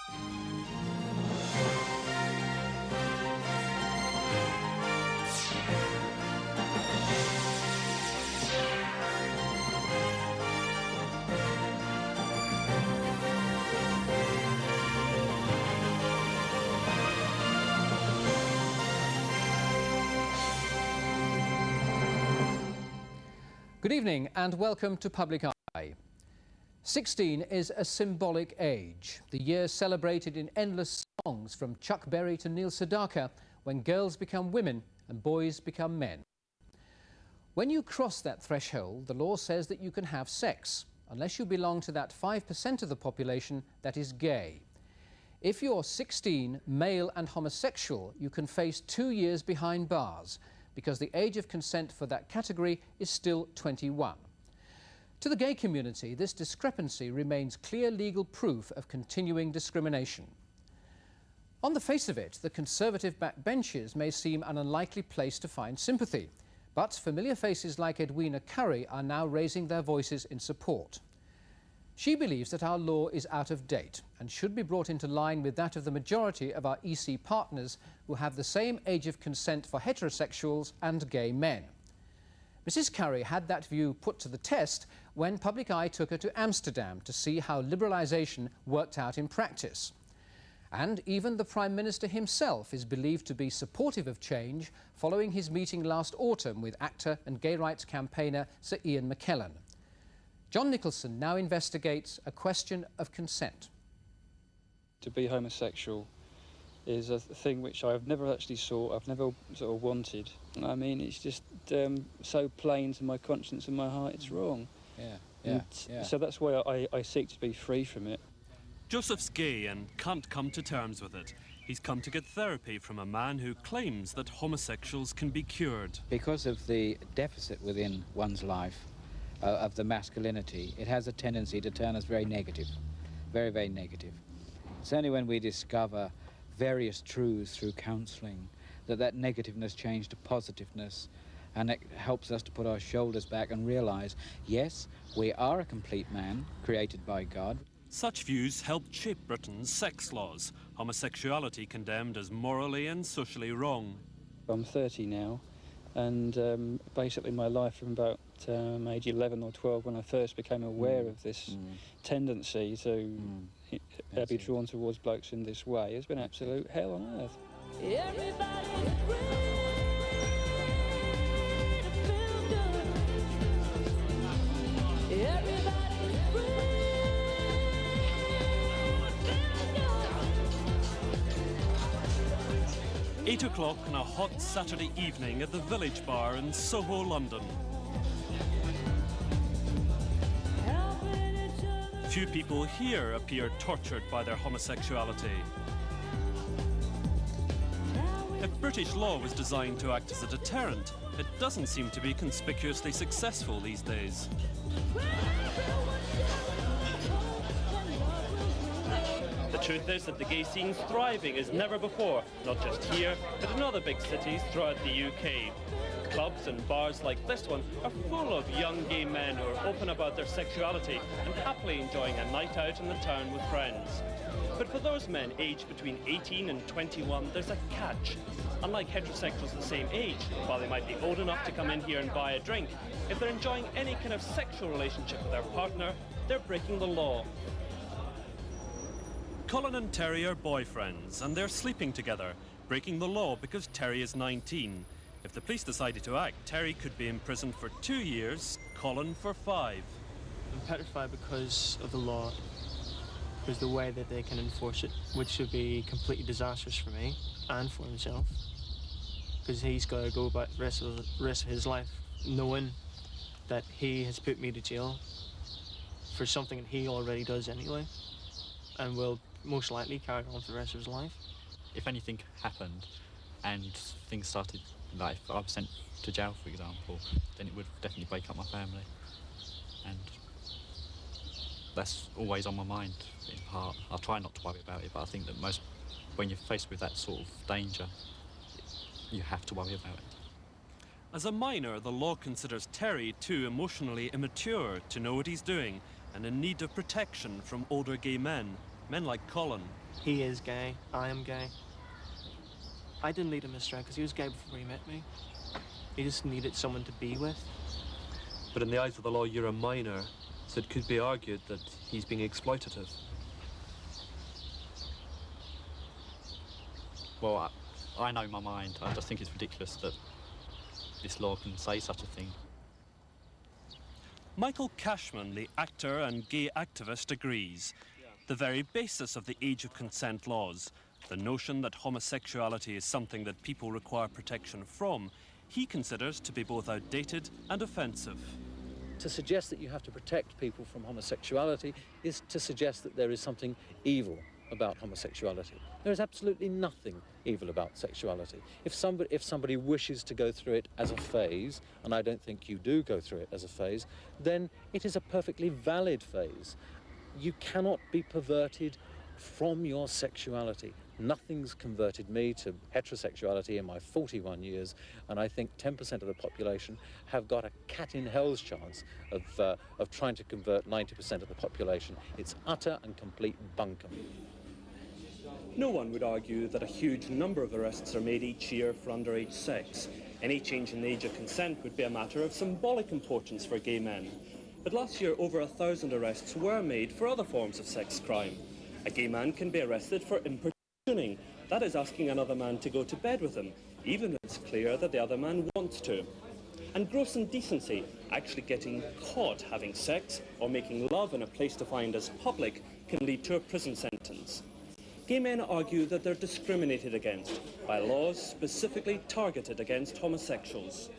Good evening and welcome to Public Eye. 16 is a symbolic age, the year celebrated in endless songs from Chuck Berry to Neil Sedaka, when girls become women and boys become men. When you cross that threshold, the law says that you can have sex, unless you belong to that 5% of the population that is gay. If you're 16, male and homosexual, you can face 2 years behind bars, because the age of consent for that category is still 21. To the gay community, this discrepancy remains clear legal proof of continuing discrimination. On the face of it, the Conservative backbenches may seem an unlikely place to find sympathy, but familiar faces like Edwina Currie are now raising their voices in support. She believes that our law is out of date and should be brought into line with that of the majority of our EC partners who have the same age of consent for heterosexuals and gay men. Mrs. Currie had that view put to the test when Public Eye took her to Amsterdam to see how liberalisation worked out in practice. And even the Prime Minister himself is believed to be supportive of change following his meeting last autumn with actor and gay rights campaigner Sir Ian McKellen. John Nicholson now investigates a question of consent. To be homosexual is a thing which I've never actually sought, I've never sort of wanted. I mean, it's just so plain to my conscience and my heart, it's wrong. Yeah. So that's why I seek to be free from it. Joseph's gay and can't come to terms with it. He's come to get therapy from a man who claims that homosexuals can be cured. Because of the deficit within one's life, of the masculinity, it has a tendency to turn us very negative, very, very negative. It's only when we discover various truths through counselling that negativeness changes to positiveness, and it helps us to put our shoulders back and realise, yes, we are a complete man, created by God. Such views helped shape Britain's sex laws, homosexuality condemned as morally and socially wrong. I'm 30 now, and basically my life from about age 11 or 12, when I first became aware of this tendency to be drawn towards blokes in this way, has been absolute hell on earth. Everybody's free to feel good. Everybody's free to feel good. 8 o'clock on a hot Saturday evening at the Village Bar in Soho, London. Few people here appear tortured by their homosexuality. If British law was designed to act as a deterrent, it doesn't seem to be conspicuously successful these days. The truth is that the gay scene's thriving as never before, not just here, but in other big cities throughout the UK. Clubs and bars like this one are full of young gay men who are open about their sexuality and happily enjoying a night out in the town with friends. But for those men aged between 18 and 21, there's a catch. Unlike heterosexuals the same age, while they might be old enough to come in here and buy a drink, if they're enjoying any kind of sexual relationship with their partner, they're breaking the law. Colin and Terry are boyfriends and they're sleeping together, breaking the law because Terry is 19. If the police decided to act, Terry could be imprisoned for 2 years, Colin for 5. I'm petrified because of the law, because the way that they can enforce it, which should be completely disastrous for me and for himself, because he's got to go about the rest of his life knowing that he has put me to jail for something that he already does anyway, and will most likely carry on for the rest of his life. If anything happened and things started, like if I was sent to jail, for example, then it would definitely break up my family. And that's always on my mind, in part. I try not to worry about it, but I think that when you're faced with that sort of danger, you have to worry about it. As a minor, the law considers Terry too emotionally immature to know what he's doing, and in need of protection from older gay men like Colin. He is gay. I am gay. I didn't lead him astray because he was gay before he met me. He just needed someone to be with. But in the eyes of the law, you're a minor, so it could be argued that he's being exploitative. Well, I know my mind. I just think it's ridiculous that this law can say such a thing. Michael Cashman, the actor and gay activist, agrees. The very basis of the age of consent laws, the notion that homosexuality is something that people require protection from, he considers to be both outdated and offensive. To suggest that you have to protect people from homosexuality is to suggest that there is something evil about homosexuality. There is absolutely nothing evil about sexuality. If somebody wishes to go through it as a phase, and I don't think you do go through it as a phase, then it is a perfectly valid phase. You cannot be perverted from your sexuality. Nothing's converted me to heterosexuality in my 41 years, and I think 10% of the population have got a cat in hell's chance of trying to convert 90% of the population. It's utter and complete bunkum. No one would argue that a huge number of arrests are made each year for underage sex. Any change in the age of consent would be a matter of symbolic importance for gay men. But last year, over 1,000 arrests were made for other forms of sex crime. A gay man can be arrested for importuning. That is asking another man to go to bed with him, even if it's clear that the other man wants to. And gross indecency, actually getting caught having sex or making love in a place defined as public, can lead to a prison sentence. Gay men argue that they're discriminated against by laws specifically targeted against homosexuals.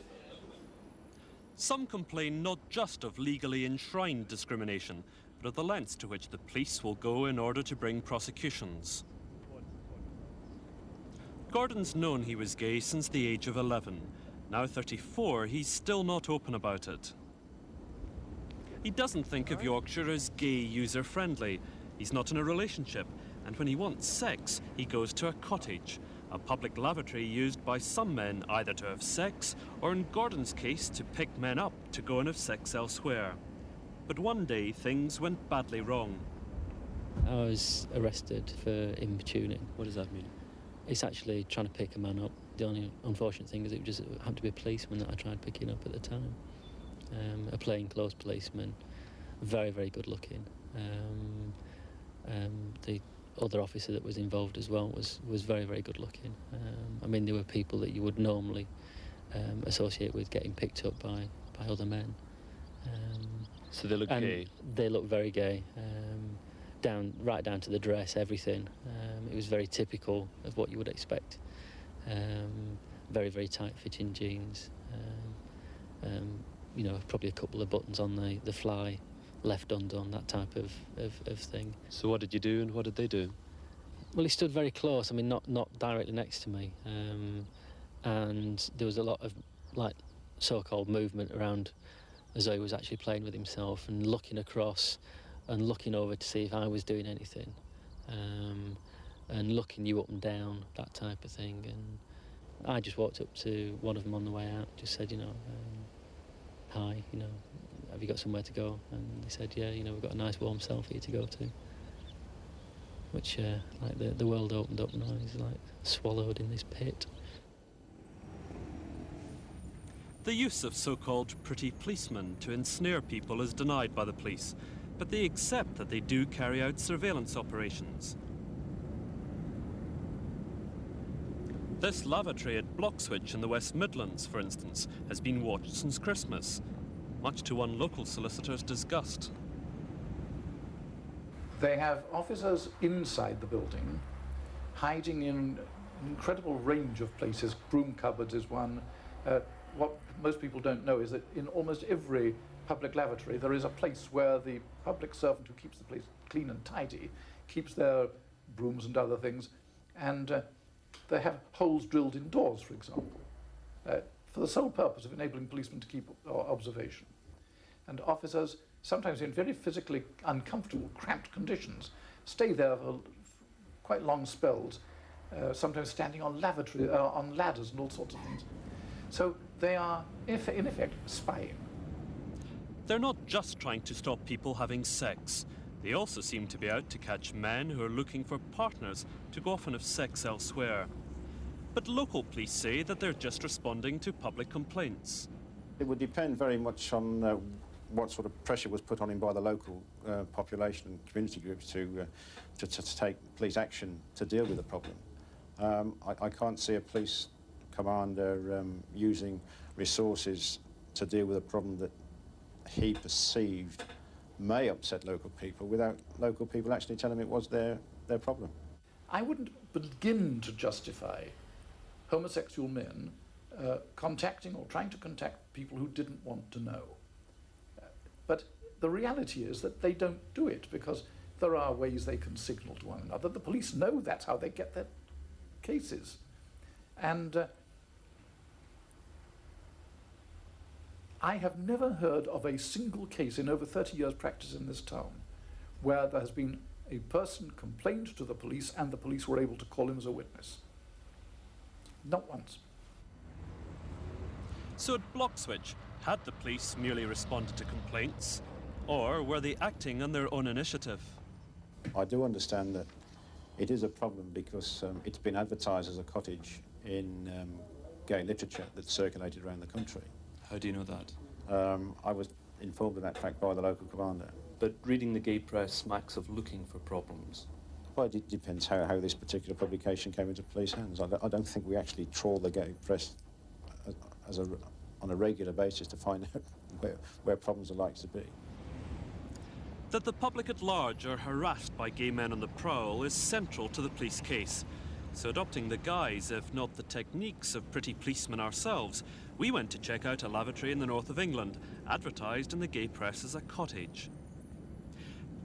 Some complain not just of legally enshrined discrimination, but of the lengths to which the police will go in order to bring prosecutions. Gordon's known he was gay since the age of 11. Now 34, he's still not open about it. He doesn't think of Yorkshire as gay user-friendly. He's not in a relationship, and when he wants sex, he goes to a cottage, a public lavatory used by some men either to have sex or, in Gordon's case, to pick men up to go and have sex elsewhere. But one day things went badly wrong. I was arrested for importuning. What does that mean? It's actually trying to pick a man up. The only unfortunate thing is it just happened to be a policeman that I tried picking up at the time. A plainclothes policeman, very, very good looking. The other officer that was involved as well was very, very good looking. I mean, there were people that you would normally associate with getting picked up by other men. So they look gay? They look very gay, right down to the dress, everything. It was very typical of what you would expect. Very, very tight-fitting jeans. You know, probably a couple of buttons on the fly left undone, that type of thing. So what did you do and what did they do? Well, he stood very close, I mean, not directly next to me. And there was a lot of, like, so-called movement around as though he was actually playing with himself and looking across and looking over to see if I was doing anything. And looking you up and down, that type of thing. And I just walked up to one of them on the way out, just said, you know, hi, you know, have you got somewhere to go? And they said, yeah, you know, we've got a nice warm cell for you to go to. Which, like, the world opened up and I was, like, swallowed in this pit. The use of so-called pretty policemen to ensnare people is denied by the police, but they accept that they do carry out surveillance operations. This lavatory at Bloxwich in the West Midlands, for instance, has been watched since Christmas, much to one local solicitor's disgust. They have officers inside the building, hiding in an incredible range of places. Broom cupboards is one. What most people don't know is that in almost every public lavatory there is a place where the public servant who keeps the place clean and tidy keeps their brooms and other things, and they have holes drilled in doors, for example, for the sole purpose of enabling policemen to keep observation. And officers, sometimes in very physically uncomfortable, cramped conditions, stay there for quite long spells, sometimes standing on on ladders and all sorts of things. So they are, in effect, spying. They're not just trying to stop people having sex. They also seem to be out to catch men who are looking for partners to go off and have sex elsewhere. But local police say that they're just responding to public complaints. It would depend very much on what sort of pressure was put on him by the local population and community groups to take police action to deal with the problem. I can't see a police commander using resources to deal with a problem that he perceived may upset local people without local people actually telling him it was their problem. I wouldn't begin to justify homosexual men contacting or trying to contact people who didn't want to know. But the reality is that they don't do it because there are ways they can signal to one another. The police know that's how they get their cases. And I have never heard of a single case in over 30 years' practice in this town where there has been a person complained to the police and the police were able to call him as a witness. Not once. So at Bloxwich, had the police merely responded to complaints, or were they acting on their own initiative? I do understand that it is a problem because it's been advertised as a cottage in gay literature that's circulated around the country. How do you know that? I was informed of that fact by the local commander. But reading the gay press smacks of looking for problems. Well, it depends how this particular publication came into police hands. I don't think we actually trawl the gay press on a regular basis to find out where problems are likely to be. That the public at large are harassed by gay men on the prowl is central to the police case. So adopting the guise, if not the techniques, of pretty policemen ourselves, we went to check out a lavatory in the north of England, advertised in the gay press as a cottage.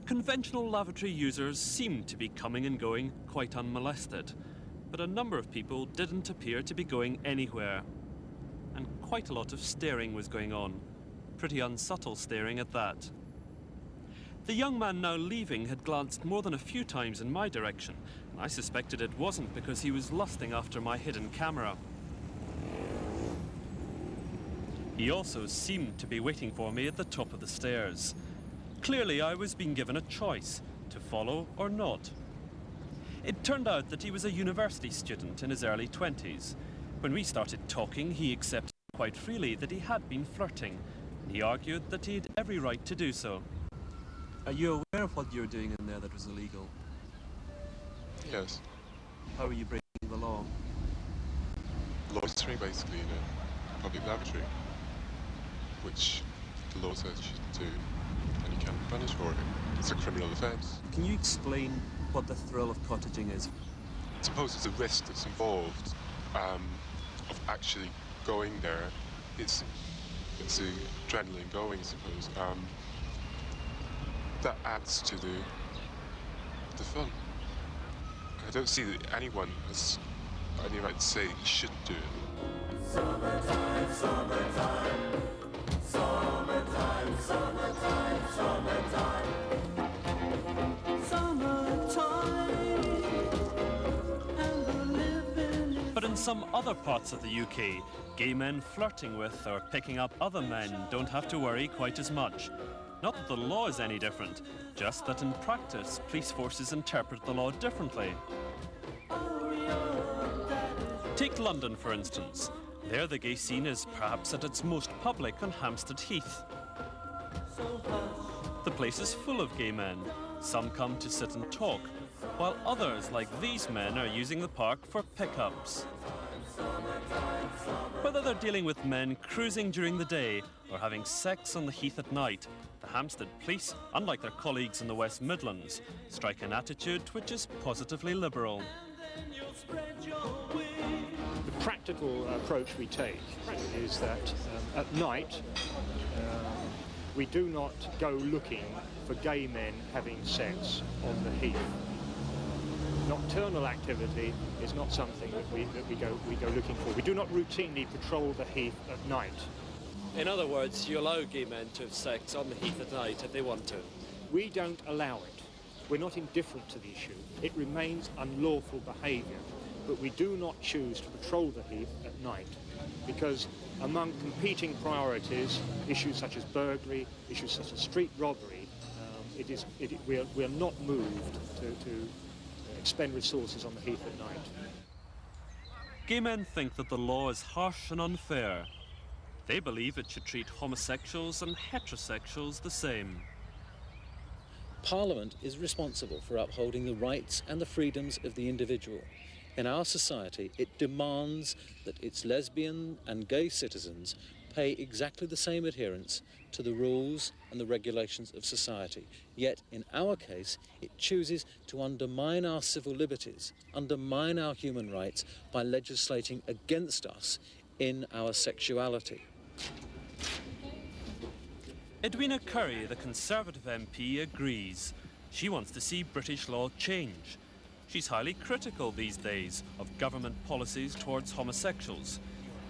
Conventional lavatory users seemed to be coming and going quite unmolested, but a number of people didn't appear to be going anywhere. And quite a lot of staring was going on, pretty unsubtle staring at that. The young man now leaving had glanced more than a few times in my direction, and I suspected it wasn't because he was lusting after my hidden camera. He also seemed to be waiting for me at the top of the stairs. Clearly, I was being given a choice, to follow or not. It turned out that he was a university student in his early 20s. When we started talking, he accepted quite freely that he had been flirting. He argued that he had every right to do so. Are you aware of what you were doing in there that was illegal? Yes. How are you breaking the law? Loitering, basically, in a public lavatory, which the law says you shouldn't do, and you can be punished for it. It's a criminal offence. Can you explain what the thrill of cottaging is? I suppose it's a risk that's involved of actually going there. It's the adrenaline going, I suppose. That adds to the fun. I don't see that anyone has any right to say you shouldn't do it. Summertime, summertime, summertime, summertime, summertime, summertime, and we're living. But in some other parts of the UK, gay men flirting with or picking up other men don't have to worry quite as much. Not that the law is any different, just that in practice, police forces interpret the law differently. Take London, for instance. There the gay scene is perhaps at its most public on Hampstead Heath. The place is full of gay men. Some come to sit and talk, while others, like these men, are using the park for pickups. Whether they're dealing with men cruising during the day or having sex on the Heath at night, the Hampstead police, unlike their colleagues in the West Midlands, strike an attitude which is positively liberal. The practical approach we take is that at night we do not go looking for gay men having sex on the Heath. Nocturnal activity is not something that we go looking for. We do not routinely patrol the Heath at night. In other words, you allow gay men to have sex on the Heath at night if they want to? We don't allow it. We're not indifferent to the issue. It remains unlawful behaviour, but we do not choose to patrol the Heath at night because among competing priorities, issues such as burglary, issues such as street robbery, we are not moved to expend resources on the Heath at night. Gay men think that the law is harsh and unfair. They believe it should treat homosexuals and heterosexuals the same. Parliament is responsible for upholding the rights and the freedoms of the individual. In our society, it demands that its lesbian and gay citizens pay exactly the same adherence to the rules and the regulations of society. Yet, in our case, it chooses to undermine our civil liberties, undermine our human rights by legislating against us in our sexuality. Edwina Currie, the Conservative MP, agrees. She wants to see British law change. She's highly critical these days of government policies towards homosexuals.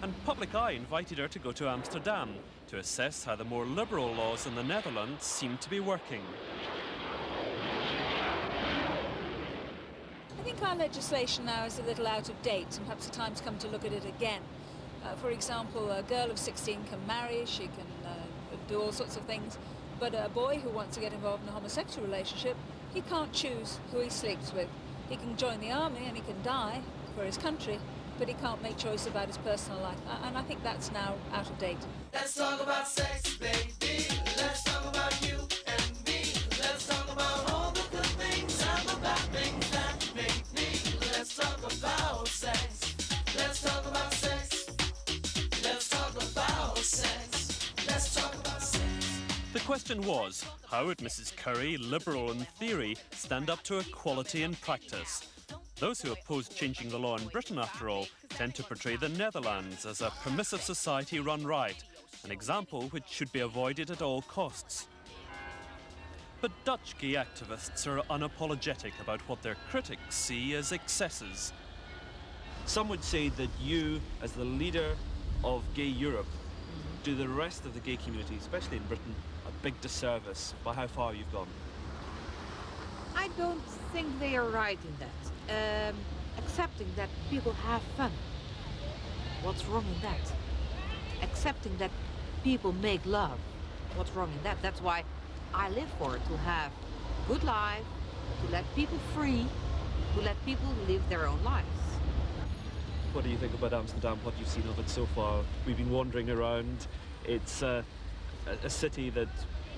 And Public Eye invited her to go to Amsterdam to assess how the more liberal laws in the Netherlands seem to be working. I think our legislation now is a little out of date, and perhaps the time's come to look at it again. For example, a girl of 16 can marry, she can do all sorts of things, but a boy who wants to get involved in a homosexual relationship, he can't choose who he sleeps with. He can join the army and he can die for his country, but he can't make choice about his personal life, and I think that's now out of date. Let's talk about sex, baby. Let's talk about you and me. Let's talk about all the good things and the bad things that make me. Let's talk about sex. Let's talk about sex. Let's talk about sex. Let's talk about sex. The question was, how would Mrs. Currie, liberal in theory, stand up to equality in practice? Those who oppose changing the law in Britain, after all, tend to portray the Netherlands as a permissive society run riot, an example which should be avoided at all costs. But Dutch gay activists are unapologetic about what their critics see as excesses. Some would say that you, as the leader of gay Europe, do the rest of the gay community, especially in Britain, a big disservice by how far you've gone. I don't think they are right in that. Accepting that people have fun. What's wrong in that? Accepting that people make love. What's wrong in that? That's why I live for it, to have a good life, to let people free, to let people live their own lives. What do you think about Amsterdam, what you've seen of it so far? We've been wandering around. It's a city that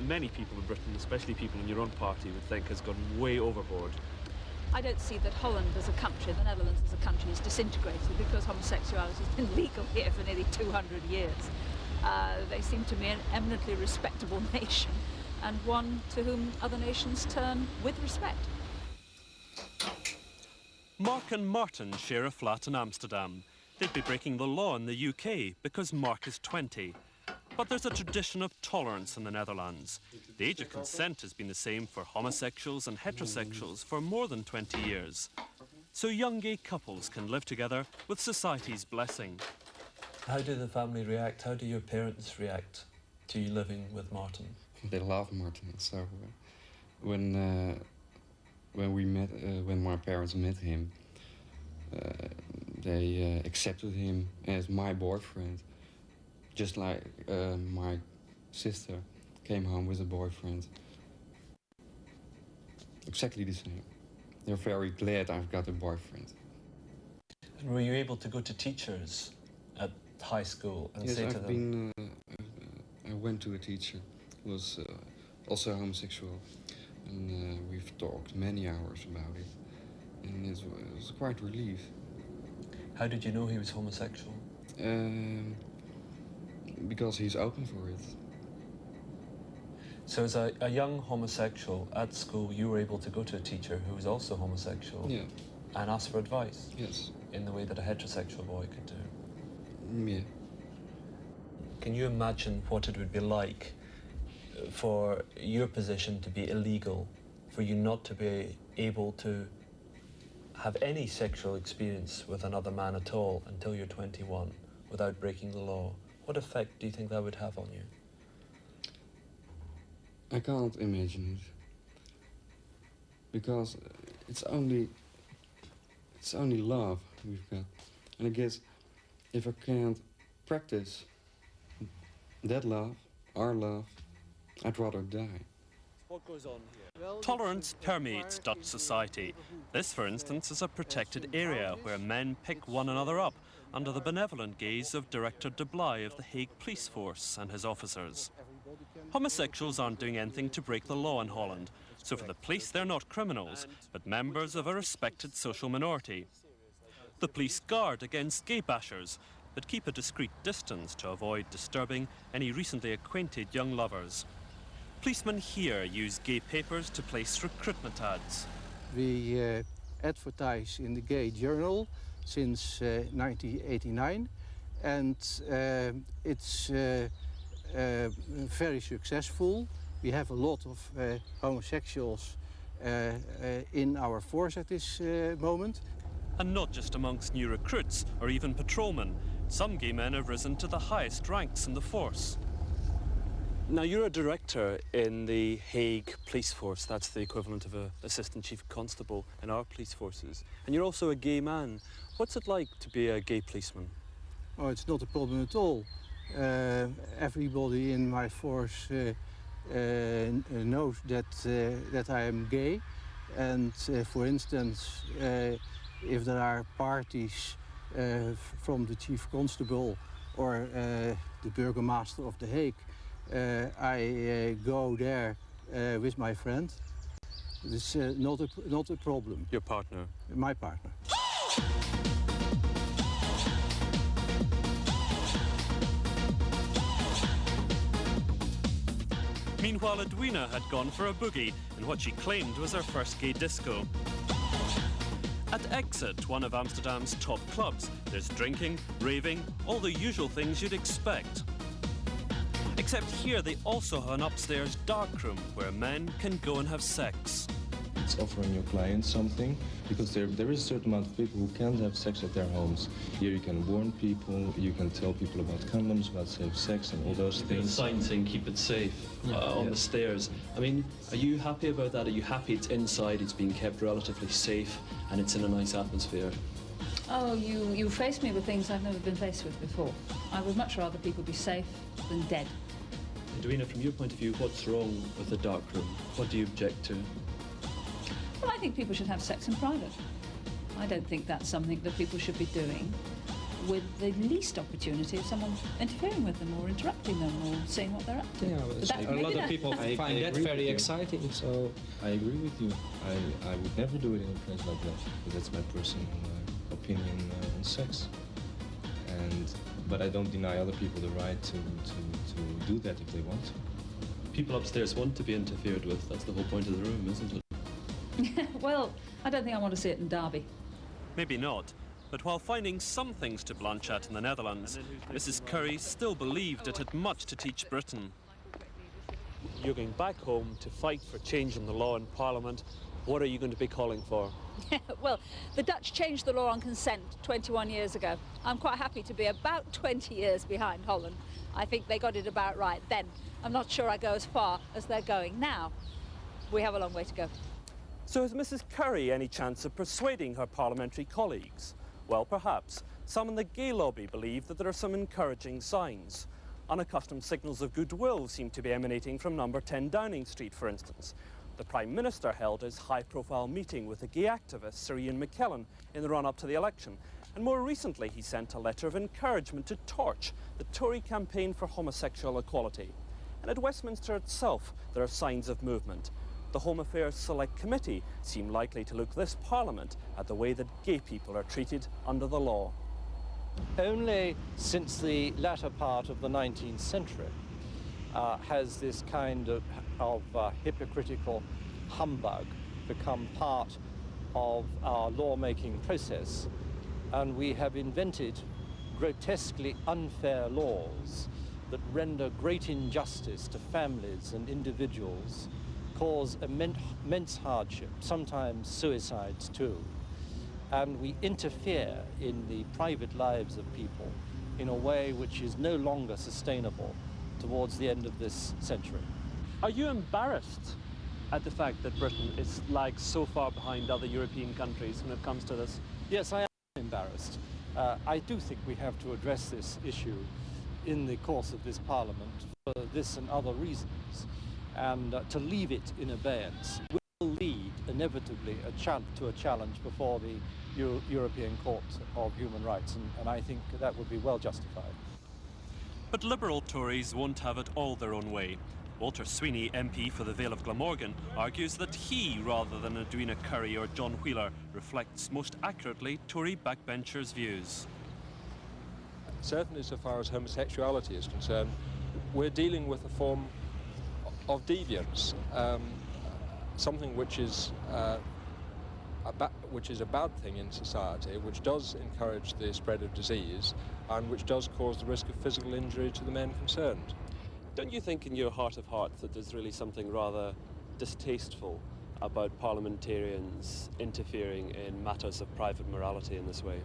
many people in Britain, especially people in your own party, would think has gone way overboard. I don't see that Holland as a country, the Netherlands as a country, is disintegrated because homosexuality has been legal here for nearly 200 years. They seem to me an eminently respectable nation, and one to whom other nations turn with respect. Mark and Martin share a flat in Amsterdam. They'd be breaking the law in the UK because Mark is 20. But there's a tradition of tolerance in the Netherlands. The age of consent has been the same for homosexuals and heterosexuals for more than 20 years. So young gay couples can live together with society's blessing. How do the family react? How do your parents react to you living with Martin? They love Martin. So when we met, when my parents met him, they accepted him as my boyfriend. Just like my sister came home with a boyfriend. Exactly the same. They're very glad I've got a boyfriend. And were you able to go to teachers at high school and say to them? I went to a teacher who was also homosexual, and we've talked many hours about it, and it was quite relief. How did you know he was homosexual? Because he's open for it. So as a young homosexual at school, you were able to go to a teacher who was also homosexual and ask for advice? Yes. In the way that a heterosexual boy could do? Yeah. Can you imagine what it would be like for your position to be illegal, for you not to be able to have any sexual experience with another man at all until you're 21 without breaking the law? What effect do you think that would have on you? I can't imagine it. Because it's only love we've got. And I guess if I can't practice That love, our love, I'd rather die. What goes on here? Tolerance permeates Dutch society. This, for instance, is a protected area where men pick one another up under the benevolent gaze of Director de Blij of the Hague Police Force and his officers. Homosexuals aren't doing anything to break the law in Holland, so for the police they're not criminals, but members of a respected social minority. The police guard against gay bashers, but keep a discreet distance to avoid disturbing any recently acquainted young lovers. Policemen here use gay papers to place recruitment ads. We advertise in the Gay Journal since 1989, and it's very successful. We have a lot of homosexuals in our force at this moment. And not just amongst new recruits or even patrolmen. Some gay men have risen to the highest ranks in the force. Now, you're a director in the Hague Police Force. That's the equivalent of an assistant chief constable in our police forces. And you're also a gay man. What's it like to be a gay policeman? Oh, it's not a problem at all. Everybody in my force knows that I am gay. And for instance, if there are parties from the chief constable or the burgomaster of The Hague, I go there with my friend. It's not a problem. Your partner? My partner. Meanwhile, Edwina had gone for a boogie in what she claimed was her first gay disco. At Exit, one of Amsterdam's top clubs, there's drinking, raving, all the usual things you'd expect. Except here they also have an upstairs darkroom where men can go and have sex. It's offering your clients something, because there is a certain amount of people who can't have sex at their homes. Here you can warn people, you can tell people about condoms, about safe sex and all those things. Sign saying keep it safe on the stairs. I mean, are you happy about that? Are you happy it's inside, it's being kept relatively safe and it's in a nice atmosphere? Oh, you face me with things I've never been faced with before. I would much rather people be safe than dead. Edwina, from your point of view, what's wrong with the darkroom? What do you object to? Well, I think people should have sex in private. I don't think that's something that people should be doing with the least opportunity of someone interfering with them or interrupting them or seeing what they're up to. Yeah, a lot of people find that very exciting, so I agree with you. I would never do it in a place like that, but that's my personal opinion on sex. But I don't deny other people the right to do that if they want to. People upstairs want to be interfered with. That's the whole point of the room, isn't it? Well, I don't think I want to see it in Derby. Maybe not. But while finding some things to blanch at in the Netherlands, Mrs. Currie still believed it had much to teach Britain. You're going back home to fight for change in the law in Parliament. What are you going to be calling for? Well, the Dutch changed the law on consent 21 years ago. I'm quite happy to be about 20 years behind Holland. I think they got it about right then. I'm not sure I go as far as they're going now. We have a long way to go. So has Mrs. Currie any chance of persuading her parliamentary colleagues? Well, perhaps. Some in the gay lobby believe that there are some encouraging signs. Unaccustomed signals of goodwill seem to be emanating from number 10 Downing Street, for instance. The Prime Minister held his high-profile meeting with the gay activist Sir Ian McKellen in the run-up to the election. And more recently, he sent a letter of encouragement to Torch, the Tory campaign for homosexual equality. And at Westminster itself, there are signs of movement. The Home Affairs Select Committee seem likely to look this Parliament at the way that gay people are treated under the law. Only since the latter part of the 19th century has this kind of hypocritical humbug become part of our lawmaking process, and we have invented grotesquely unfair laws that render great injustice to families and individuals, cause immense hardship, sometimes suicides too, and we interfere in the private lives of people in a way which is no longer sustainable towards the end of this century. Are you embarrassed at the fact that Britain is lags so far behind other European countries when it comes to this? Yes, I am embarrassed. I do think we have to address this issue in the course of this Parliament for this and other reasons, and to leave it in abeyance will lead inevitably to a challenge before the European Court of Human Rights, and I think that would be well justified. But Liberal Tories won't have it all their own way. Walter Sweeney, MP for the Vale of Glamorgan, argues that he, rather than Edwina Currie or John Wheeler, reflects most accurately Tory backbenchers' views. Certainly so far as homosexuality is concerned, we're dealing with a form of deviance, something which is a bad thing in society, which does encourage the spread of disease and which does cause the risk of physical injury to the men concerned. Don't you think in your heart of hearts that there's really something rather distasteful about parliamentarians interfering in matters of private morality in this way?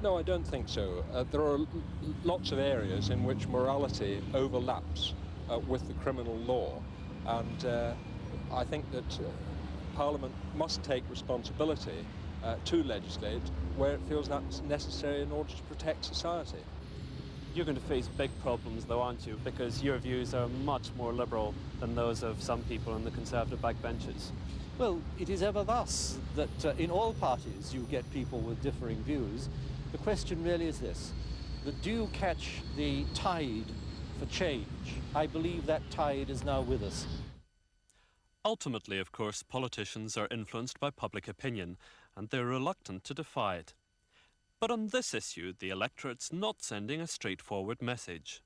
No, I don't think so. There are lots of areas in which morality overlaps with the criminal law, and I think that Parliament must take responsibility to legislate where it feels that's necessary in order to protect society. You're going to face big problems though, aren't you? Because your views are much more liberal than those of some people in the Conservative backbenches. Well, it is ever thus that in all parties you get people with differing views. The question really is this: do you catch the tide for change? I believe that tide is now with us. Ultimately, of course, politicians are influenced by public opinion, and they're reluctant to defy it. But on this issue, the electorate's not sending a straightforward message.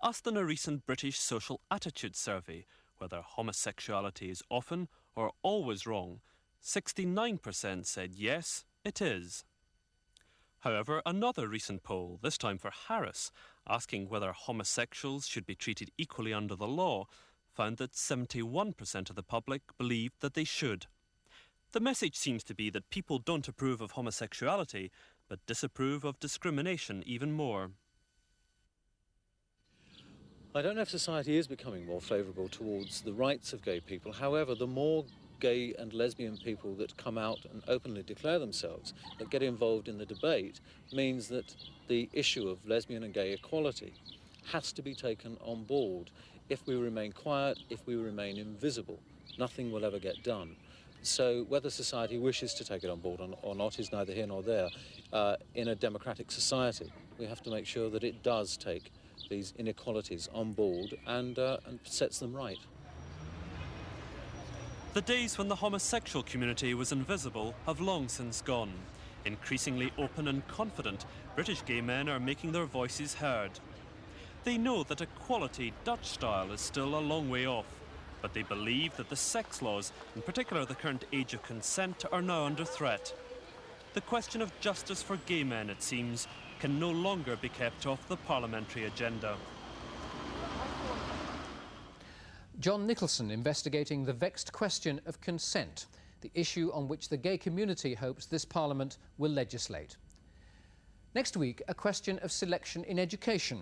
Asked in a recent British social attitude survey whether homosexuality is often or always wrong, 69% said yes, it is. However, another recent poll, this time for Harris, asking whether homosexuals should be treated equally under the law, found that 71% of the public believed that they should. The message seems to be that people don't approve of homosexuality, but disapprove of discrimination even more. I don't know if society is becoming more favourable towards the rights of gay people. However, the more gay and lesbian people that come out and openly declare themselves, that get involved in the debate, means that the issue of lesbian and gay equality has to be taken on board. If we remain quiet, if we remain invisible, nothing will ever get done. So whether society wishes to take it on board or not is neither here nor there. In a democratic society, we have to make sure that it does take these inequalities on board and sets them right. The days when the homosexual community was invisible have long since gone. Increasingly open and confident, British gay men are making their voices heard. They know that equality Dutch style is still a long way off, but they believe that the sex laws, in particular the current age of consent, are now under threat. The question of justice for gay men, it seems, can no longer be kept off the parliamentary agenda. John Nicholson investigating the vexed question of consent, the issue on which the gay community hopes this Parliament will legislate. Next week, a question of selection in education.